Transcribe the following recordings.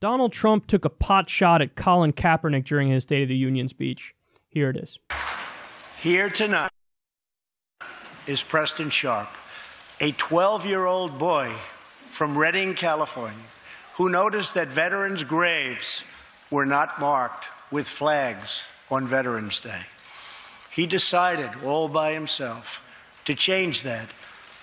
Donald Trump took a pot shot at Colin Kaepernick during his State of the Union speech. Here it is. Here tonight is Preston Sharp, a 12-year-old boy from Redding, California, who noticed that veterans' graves were not marked with flags on Veterans Day. He decided all by himself to change that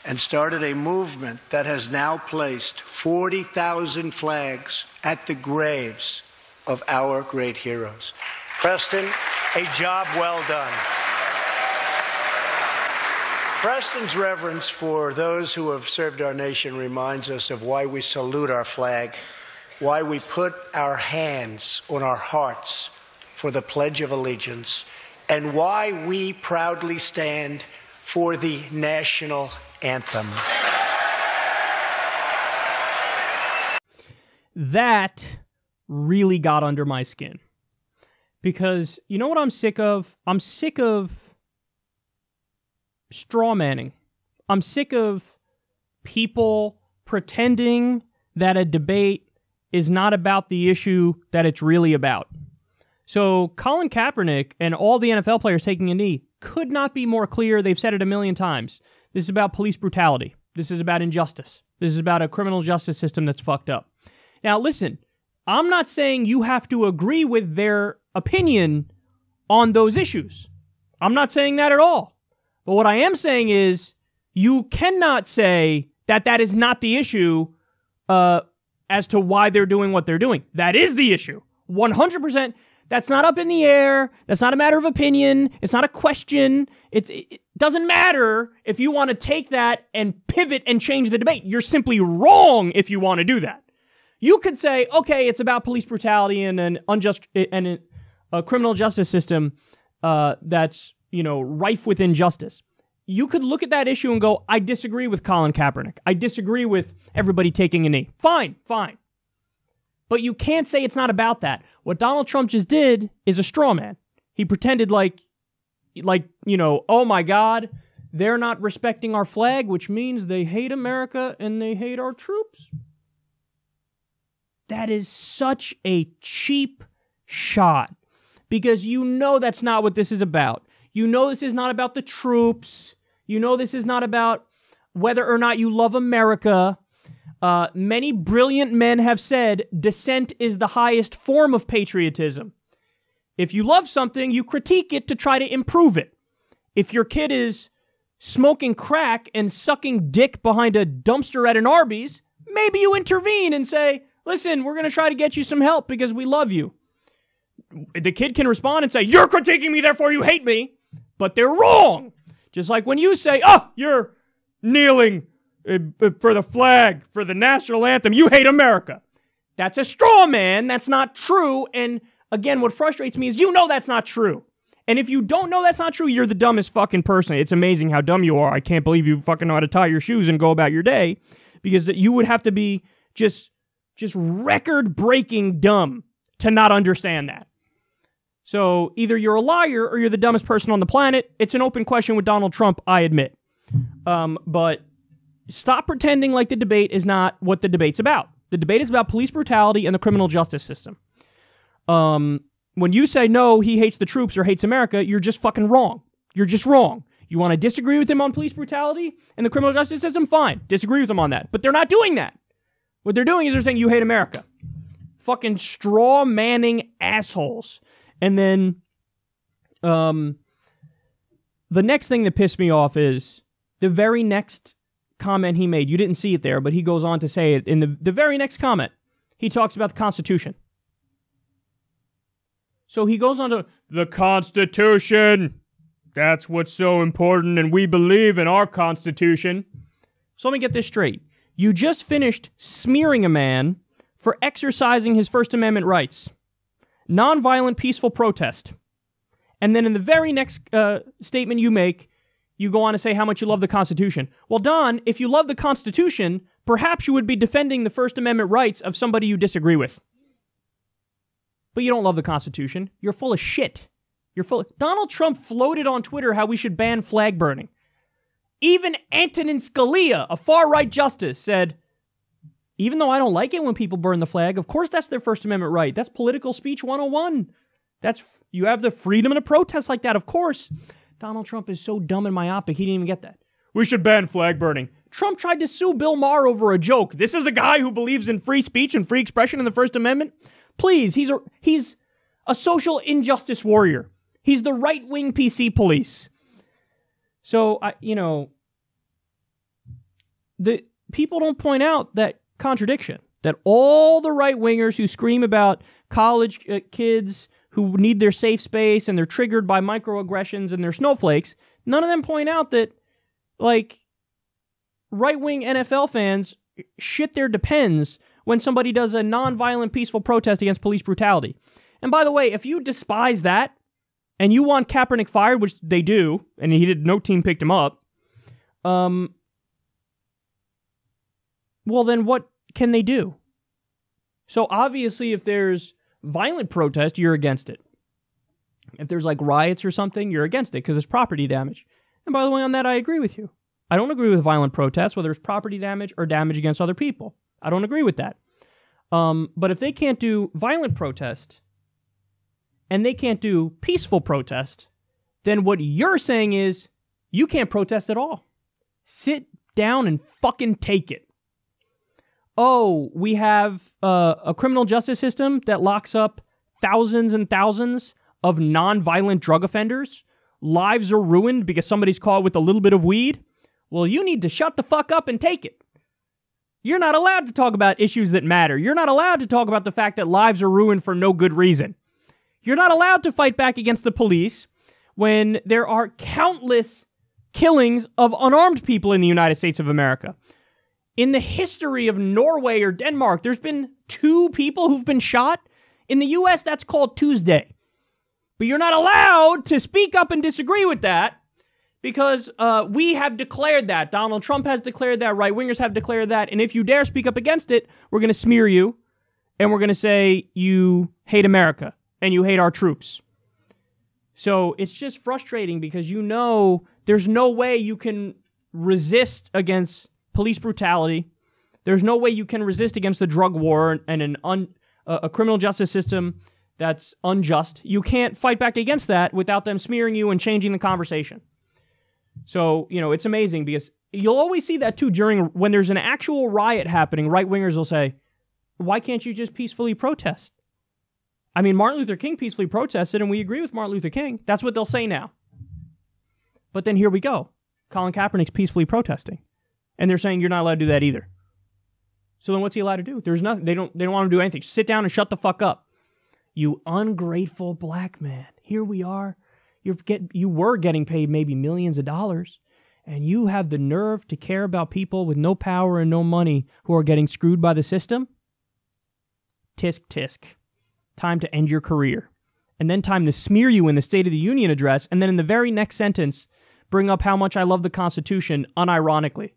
and started a movement that has now placed 40,000 flags at the graves of our great heroes. Preston, a job well done. Preston's reverence for those who have served our nation reminds us of why we salute our flag, why we put our hands on our hearts for the Pledge of Allegiance, and why we proudly stand for the national anthem. That really got under my skin. Because you know what I'm sick of? I'm sick of straw manning. I'm sick of people pretending that a debate is not about the issue that it's really about. So Colin Kaepernick and all the NFL players taking a knee could not be more clear. They've said it a million times. This is about police brutality. This is about injustice. This is about a criminal justice system that's fucked up. Now, listen, I'm not saying you have to agree with their opinion on those issues. I'm not saying that at all. But what I am saying is you cannot say that that is not the issue as to why they're doing what they're doing. That is the issue. 100%. That's not up in the air. That's not a matter of opinion. It's not a question. It doesn't matter if you want to take that and pivot and change the debate. You're simply wrong if you want to do that. You could say, okay, it's about police brutality and an unjust and a criminal justice system that's, rife with injustice. You could look at that issue and go, I disagree with Colin Kaepernick. I disagree with everybody taking a knee. Fine. But you can't say it's not about that. What Donald Trump just did is a straw man. He pretended like, oh my God, they're not respecting our flag, which means they hate America and they hate our troops. That is such a cheap shot because that's not what this is about. This is not about the troops. This is not about whether or not you love America. Many brilliant men have said dissent is the highest form of patriotism. If you love something, you critique it to try to improve it. If your kid is smoking crack and sucking dick behind a dumpster at an Arby's, maybe you intervene and say, listen, we're going to try to get you some help because we love you. The kid can respond and say, you're critiquing me, therefore you hate me. But they're wrong. Just like when you say, you're kneeling for the flag, for the national anthem, you hate America. That's a straw man. That's not true. And again, what frustrates me is that's not true. And if you don't know that's not true, you're the dumbest fucking person. It's amazing how dumb you are. I can't believe you fucking know how to tie your shoes and go about your day because you would have to be just record-breaking dumb to not understand that. So either you're a liar or you're the dumbest person on the planet. It's an open question with Donald Trump, I admit. But stop pretending like the debate is not what the debate's about. The debate is about police brutality and the criminal justice system. When you say, no, he hates the troops or hates America, you're just fucking wrong. You're just wrong. You want to disagree with him on police brutality and the criminal justice system? Fine. Disagree with him on that. But they're not doing that. What they're doing is they're saying you hate America. Fucking straw manning assholes. And then the next thing that pissed me off is the very next comment he made. You didn't see it there, but he goes on to say it in the very next comment. He talks about the Constitution. So he goes on to, the Constitution, that's what's so important, and we believe in our Constitution. So let me get this straight. You just finished smearing a man for exercising his First Amendment rights. Nonviolent, peaceful protest. And then in the very next statement you make, you go on to say how much you love the Constitution. Well, Don, if you love the Constitution, perhaps you would be defending the First Amendment rights of somebody you disagree with. But you don't love the Constitution. You're full of shit. Donald Trump floated on Twitter how we should ban flag burning. Even Antonin Scalia, a far-right justice, said, Even though I don't like it when people burn the flag, of course that's their First Amendment right. That's political speech 101. You have the freedom to protest like that, of course. Donald Trump is so dumb and myopic, he didn't even get that. We should ban flag burning. Trump tried to sue Bill Maher over a joke. This is a guy who believes in free speech and free expression in the First Amendment. Please, he's a social injustice warrior. He's the right-wing PC police. So, the people don't point out that contradiction, that all the right-wingers who scream about college kids who need their safe space and they're triggered by microaggressions and they're snowflakes, none of them point out that, like, right-wing NFL fans shit their depends when somebody does a nonviolent, peaceful protest against police brutality. And by the way, if you despise that and you want Kaepernick fired, which they do, and no team picked him up, well, then what can they do? So obviously, if there's violent protest, you're against it. If there's like riots or something, you're against it because it's property damage. And by the way, on that, I agree with you. I don't agree with violent protests, whether it's property damage or damage against other people. I don't agree with that. But if they can't do violent protest and they can't do peaceful protest, then what you're saying is you can't protest at all. Sit down and fucking take it. Oh, we have a criminal justice system that locks up thousands and thousands of non-violent drug offenders. Lives are ruined because somebody's caught with a little bit of weed. Well, you need to shut the fuck up and take it. You're not allowed to talk about issues that matter. You're not allowed to talk about the fact that lives are ruined for no good reason. You're not allowed to fight back against the police when there are countless killings of unarmed people in the United States of America. In the history of Norway or Denmark, there's been 2 people who've been shot. In the U.S., that's called Tuesday. But you're not allowed to speak up and disagree with that because we have declared that. Donald Trump has declared that. Right-wingers have declared that. And if you dare speak up against it, we're going to smear you and we're going to say you hate America and you hate our troops. So it's just frustrating because there's no way you can resist against police brutality. There's no way you can resist against the drug war and a criminal justice system that's unjust. You can't fight back against that without them smearing you and changing the conversation. So, it's amazing because you'll always see that too when there's an actual riot happening, right-wingers will say, why can't you just peacefully protest? I mean, Martin Luther King peacefully protested and we agree with Martin Luther King. That's what they'll say now. But then here we go. Colin Kaepernick's peacefully protesting. And they're saying you're not allowed to do that either. So then what's he allowed to do? There's nothing. They don't want him to do anything. Sit down and shut the fuck up. You ungrateful black man. Here we are. You were getting paid maybe millions of dollars, and you have the nerve to care about people with no power and no money who are getting screwed by the system? Tisk, tisk. Time to end your career. And then time to smear you in the State of the Union address, and then in the very next sentence, bring up how much I love the Constitution unironically.